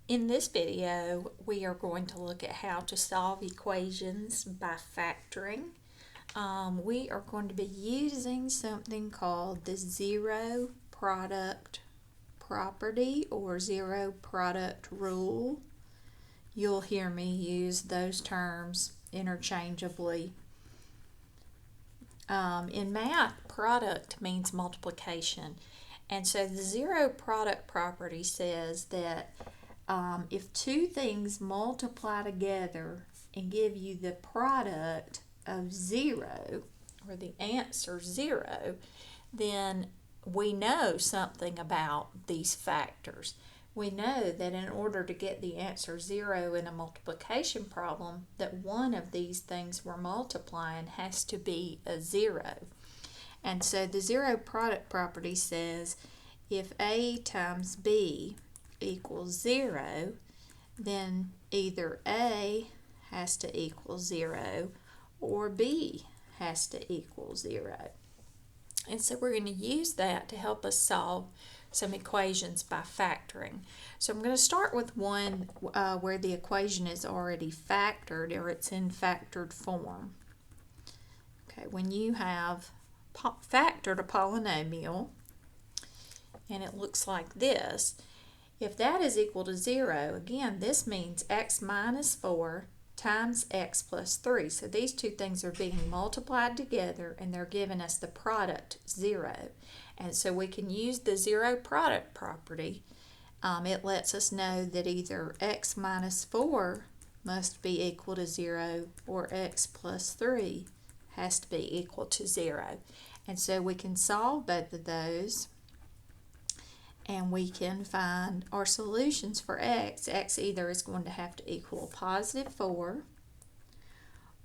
In this video, we are going to look at how to solve equations by factoring. We are going to be using something called the zero product property or zero product rule. You'll hear me use those terms interchangeably. In math, product means multiplication. And so the zero product property says that if two things multiply together and give you the product of 0, or the answer 0, then we know something about these factors. We know that in order to get the answer 0 in a multiplication problem, that one of these things we're multiplying has to be a 0. And so the zero product property says if A times B equals 0, then either A has to equal 0 or B has to equal 0. And so we're going to use that to help us solve some equations by factoring. So I'm going to start with one where the equation is already factored, or it's in factored form. Okay, when you have factored a polynomial and it looks like this, if that is equal to 0, again, this means x minus 4 times x plus 3. So these two things are being multiplied together and they're giving us the product 0. And so we can use the zero product property. It lets us know that either x minus 4 must be equal to 0 or x plus 3 has to be equal to 0. And so we can solve both of those and we can find our solutions for x. X either is going to have to equal positive 4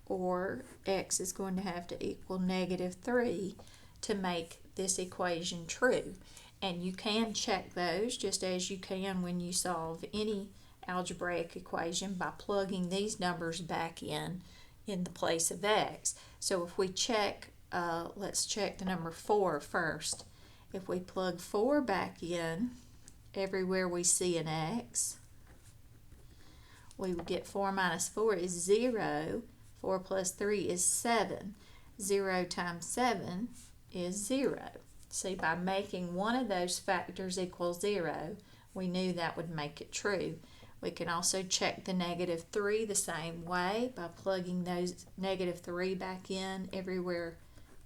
or x is going to have to equal negative 3 to make this equation true. And you can check those just as you can when you solve any algebraic equation by plugging these numbers back in the place of x. So if we check, let's check the number 4 first. If we plug 4 back in everywhere we see an x, we would get 4 minus 4 is 0. 4 plus 3 is 7. 0 times 7 is 0. See, by making one of those factors equal 0, we knew that would make it true. We can also check the negative 3 the same way by plugging those negative 3 back in everywhere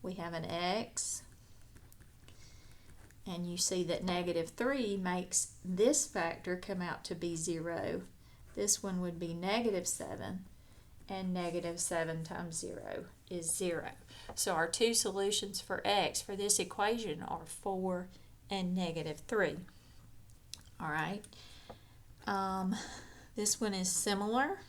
we have an x. And you see that negative 3 makes this factor come out to be 0. This one would be negative 7, and negative 7 times 0 is 0. So our two solutions for x for this equation are 4 and negative 3. All right. This one is similar.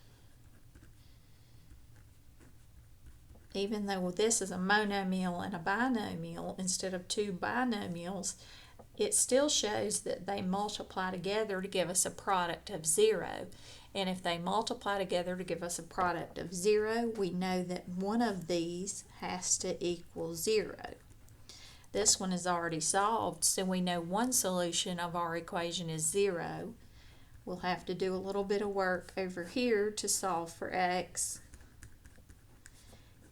Even though this is a monomial and a binomial instead of two binomials, it still shows that they multiply together to give us a product of 0. And if they multiply together to give us a product of 0, we know that one of these has to equal 0. This one is already solved, so we know one solution of our equation is 0. We'll have to do a little bit of work over here to solve for x.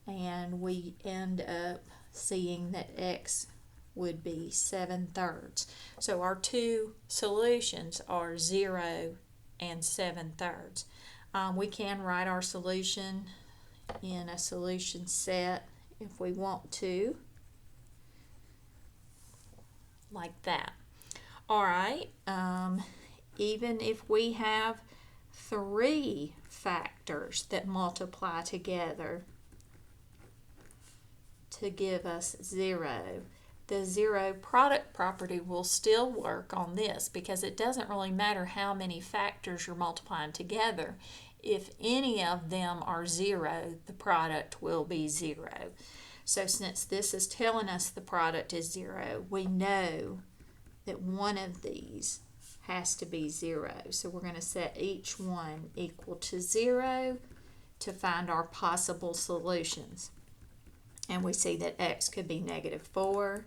And we end up seeing that x would be 7/3. So our two solutions are 0 and 7/3. We can write our solution in a solution set if we want to, like that. All right, even if we have 3 factors that multiply together to give us 0, the zero product property will still work on this because it doesn't really matter how many factors you're multiplying together. If any of them are 0, the product will be 0. So since this is telling us the product is 0, we know that one of these has to be 0. So we're going to set each one equal to 0 to find our possible solutions. And we see that x could be negative 4,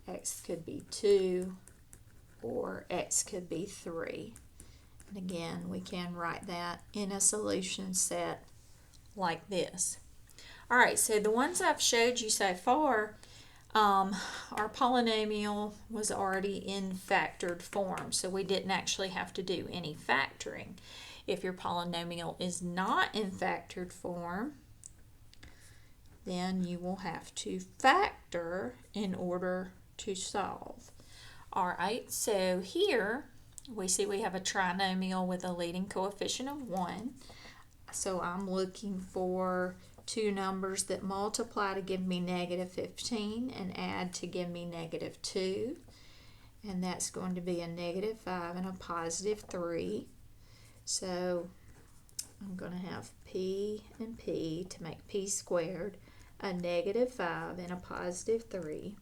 x could be 2, or x could be 3. And again, we can write that in a solution set like this. All right, so the ones I've showed you so far, our polynomial was already in factored form, so we didn't actually have to do any factoring. If your polynomial is not in factored form, then you will have to factor in order to solve. All right, so here we see we have a trinomial with a leading coefficient of 1. So I'm looking for two numbers that multiply to give me negative 15 and add to give me negative 2. And that's going to be a negative 5 and a positive 3. So I'm going to have p and p to make p squared, a negative 5 and a positive 3.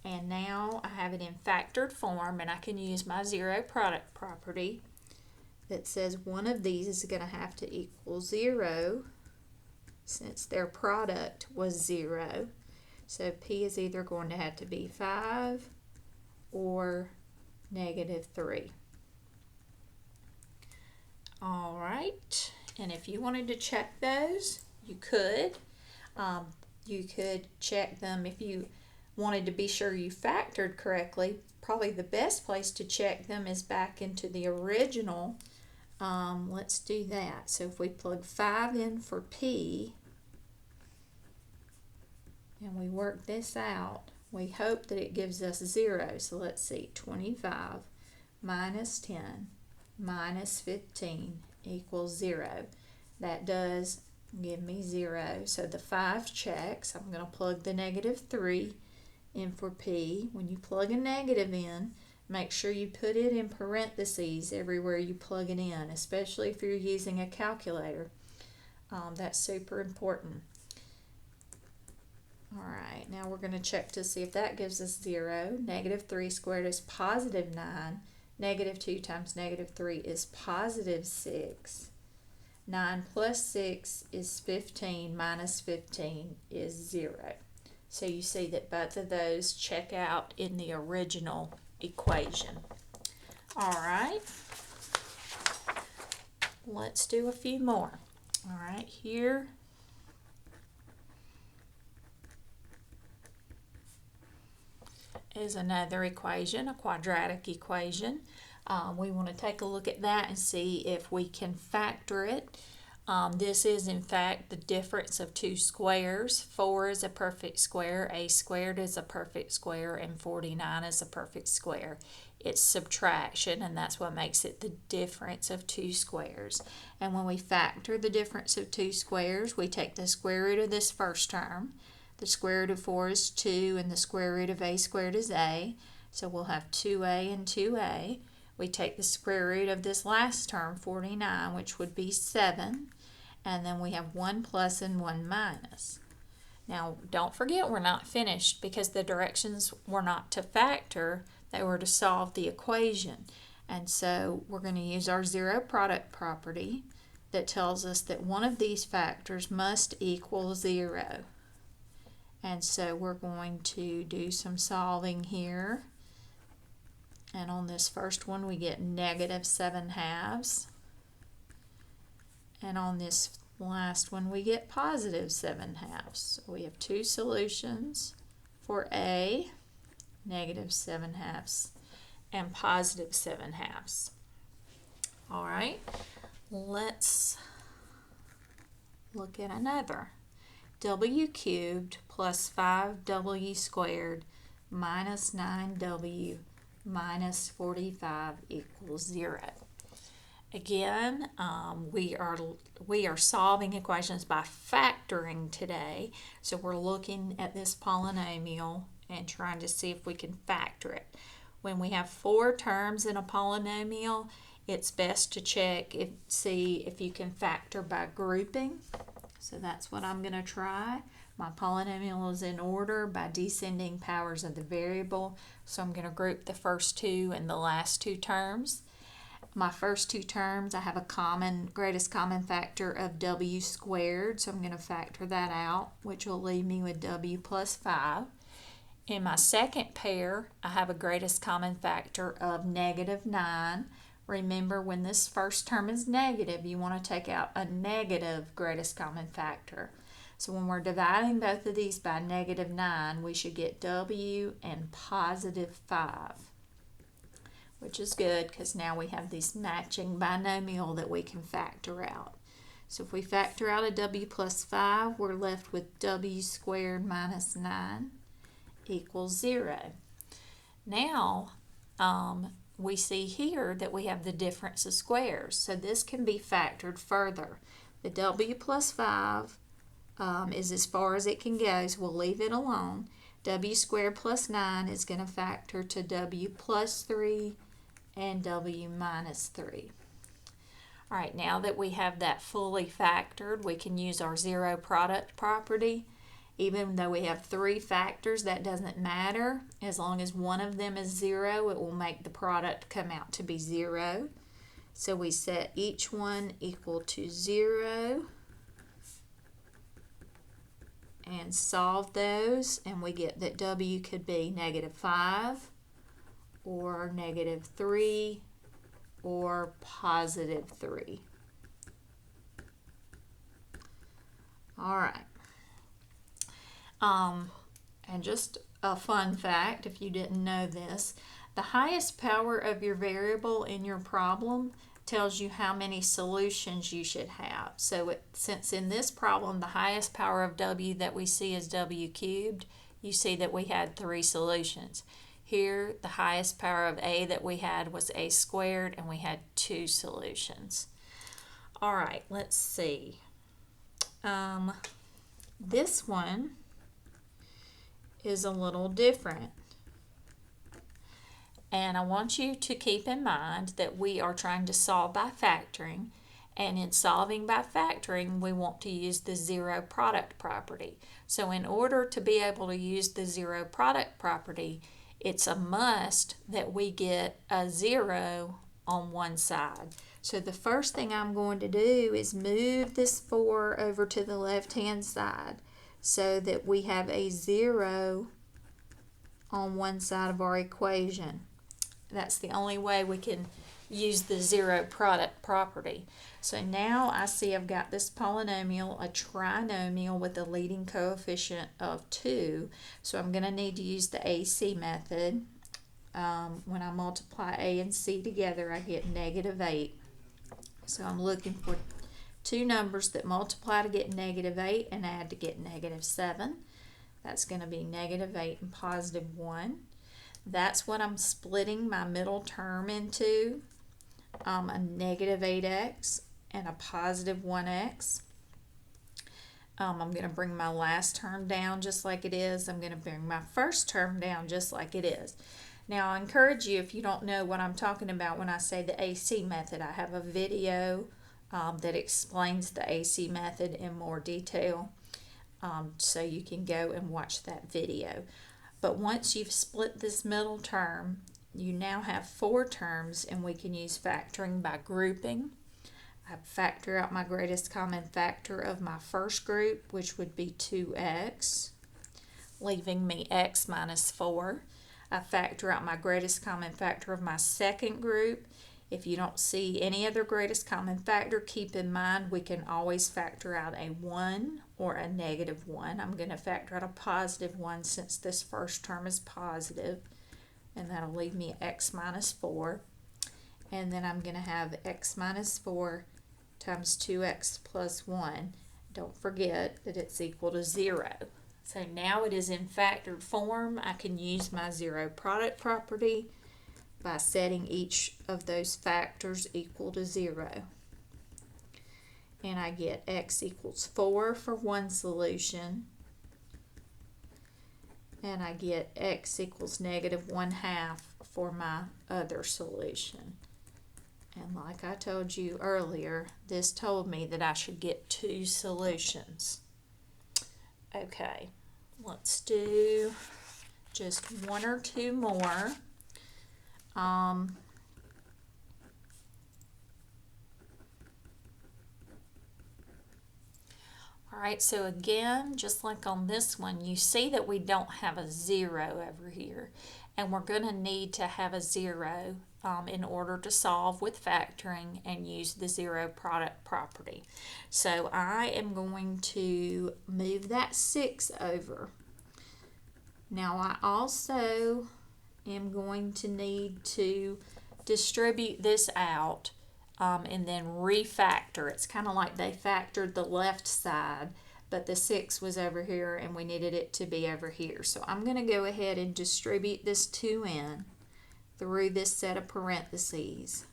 And now I have it in factored form, and I can use my zero product property that says one of these is going to have to equal 0 since their product was 0. So p is either going to have to be 5 or negative 3. All right, and if you wanted to check those, you could. You could check them if you wanted to be sure you factored correctly. Probably the best place to check them is back into the original. Let's do that. So if we plug 5 in for p and we work this out, we hope that it gives us 0. So let's see, 25 minus 10 minus 15 equals 0. That does give me 0. So the 5 checks. I'm going to plug the negative 3 in for p. When you plug a negative in, make sure you put it in parentheses everywhere you plug it in, especially if you're using a calculator. That's super important. All right, now we're going to check to see if that gives us 0. Negative 3 squared is positive 9. Negative 2 times negative 3 is positive 6. 9 plus 6 is 15, minus 15 is 0. So you see that both of those check out in the original equation. All right, let's do a few more. All right, here is another equation, a quadratic equation. We want to take a look at that and see if we can factor it. This is in fact the difference of two squares. 4 is a perfect square, a squared is a perfect square, and 49 is a perfect square. It's subtraction, and that's what makes it the difference of two squares. And when we factor the difference of two squares, we take the square root of this first term. The square root of 4 is 2, and the square root of a squared is a. So we'll have 2a and 2a. We take the square root of this last term, 49, which would be 7. And then we have 1 plus and 1 minus. Now, don't forget we're not finished because the directions were not to factor. They were to solve the equation. And so we're going to use our zero product property that tells us that one of these factors must equal 0. And so we're going to do some solving here. And on this first one, we get negative 7/2. And on this last one, we get positive 7/2. So we have two solutions for A, negative 7/2, and positive 7/2. All right, let's look at another. W cubed plus 5w squared minus 9w minus 45 equals 0. Again, we are solving equations by factoring today. So we're looking at this polynomial and trying to see if we can factor it. When we have 4 terms in a polynomial, it's best to check see if you can factor by grouping. So that's what I'm going to try. My polynomial is in order by descending powers of the variable. So I'm going to group the first 2 and the last 2 terms. My first 2 terms, I have a greatest common factor of w squared. So I'm going to factor that out, which will leave me with w plus 5. In my second pair, I have a greatest common factor of negative 9. Remember, when this first term is negative, you want to take out a negative greatest common factor. So when we're dividing both of these by -9, we should get W and +5, which is good because now we have this matching binomial that we can factor out. So if we factor out a W plus 5, we're left with W squared minus 9 equals 0. Now, we see here that we have the difference of squares. So this can be factored further. The W plus 5 is as far as it can go, so we'll leave it alone. W squared plus 9 is going to factor to W plus 3 and W minus 3. All right, now that we have that fully factored, we can use our zero product property. Even though we have 3 factors, that doesn't matter. As long as one of them is 0, it will make the product come out to be 0. So we set each one equal to 0 and solve those, and we get that W could be -5 or -3 or +3. All right. And just a fun fact, if you didn't know this, the highest power of your variable in your problem tells you how many solutions you should have. So since in this problem the highest power of W that we see is W cubed, you see that we had 3 solutions. Here, the highest power of A that we had was A squared, and we had 2 solutions. All right, let's see. This one is a little different. And I want you to keep in mind that we are trying to solve by factoring, and in solving by factoring, we want to use the zero product property. So in order to be able to use the zero product property, it's a must that we get a 0 on one side. So the first thing I'm going to do is move this 4 over to the left-hand side so that we have a 0 on one side of our equation. That's the only way we can use the zero product property. So now I see I've got this polynomial, a trinomial with a leading coefficient of 2. So I'm going to need to use the AC method. When I multiply A and C together, I get -8. So I'm looking for 2 numbers that multiply to get -8 and add to get -7. That's going to be -8 and +1. That's what I'm splitting my middle term into, a -8x and a +1x. I'm going to bring my last term down just like it is. I'm going to bring my first term down just like it is. Now, I encourage you, if you don't know what I'm talking about when I say the AC method, I have a video that explains the AC method in more detail, so you can go and watch that video. But once you've split this middle term, you now have 4 terms, and we can use factoring by grouping. I factor out my greatest common factor of my first group, which would be 2x, leaving me x minus 4. I factor out my greatest common factor of my second group. If you don't see any other greatest common factor, keep in mind we can always factor out a 1 or a -1. I'm going to factor out a +1 since this first term is positive, and that'll leave me x minus 4. And then I'm going to have x minus 4 times 2x plus 1. Don't forget that it's equal to 0. So now it is in factored form. I can use my zero product property by setting each of those factors equal to 0. And I get x equals 4 for one solution, and I get x equals -1/2 for my other solution. And like I told you earlier, this told me that I should get 2 solutions. Okay, let's do just 1 or 2 more. Alright, so again, just like on this one, you see that we don't have a 0 over here. And we're going to need to have a 0 in order to solve with factoring and use the zero product property. So I am going to move that 6 over. Now I also am going to need to distribute this out and then refactor. It's kind of like they factored the left side, but the 6 was over here and we needed it to be over here. So I'm going to go ahead and distribute this 2n through this set of parentheses.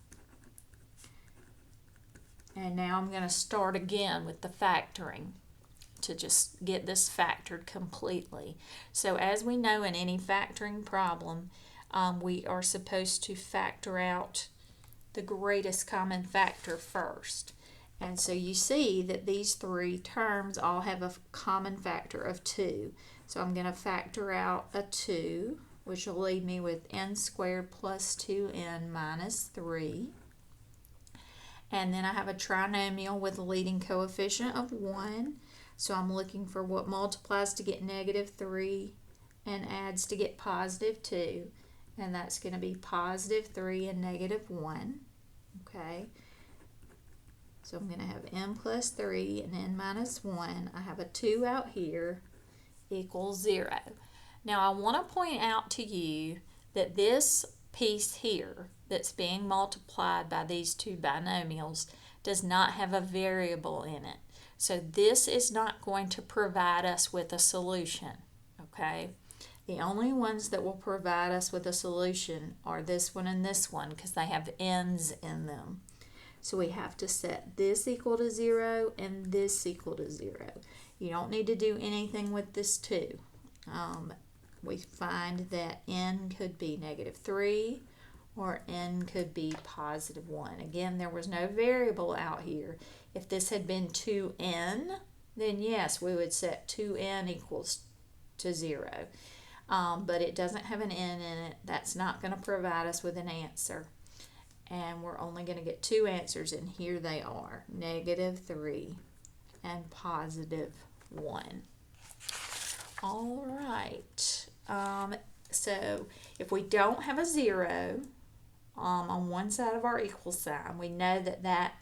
And now I'm going to start again with the factoring to just get this factored completely. So as we know, in any factoring problem, we are supposed to factor out the greatest common factor first. And so you see that these 3 terms all have a common factor of 2. So I'm going to factor out a 2, which will leave me with n squared plus 2n minus 3. And then I have a trinomial with a leading coefficient of 1. So I'm looking for what multiplies to get negative 3 and adds to get positive 2. And that's going to be positive 3 and negative 1. Okay. So I'm going to have n plus 3 and n minus 1. I have a 2 out here equals 0. Now I want to point out to you that this piece here that's being multiplied by these 2 binomials does not have a variable in it. So this is not going to provide us with a solution, okay? The only ones that will provide us with a solution are this one and this one because they have n's in them. So we have to set this equal to 0 and this equal to 0. You don't need to do anything with this 2. We find that n could be negative 3 or n could be positive 1. Again, there was no variable out here. If this had been 2n, then yes, we would set 2n equals to 0. But it doesn't have an n in it. That's not going to provide us with an answer. And we're only going to get 2 answers, and here they are, negative 3 and positive 1. All right. So if we don't have a 0 on one side of our equal sign, we know that that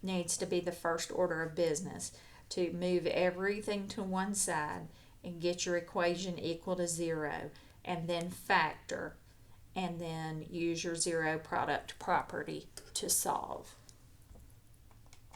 needs to be the first order of business, to move everything to one side and get your equation equal to 0, and then factor, and then use your zero product property to solve.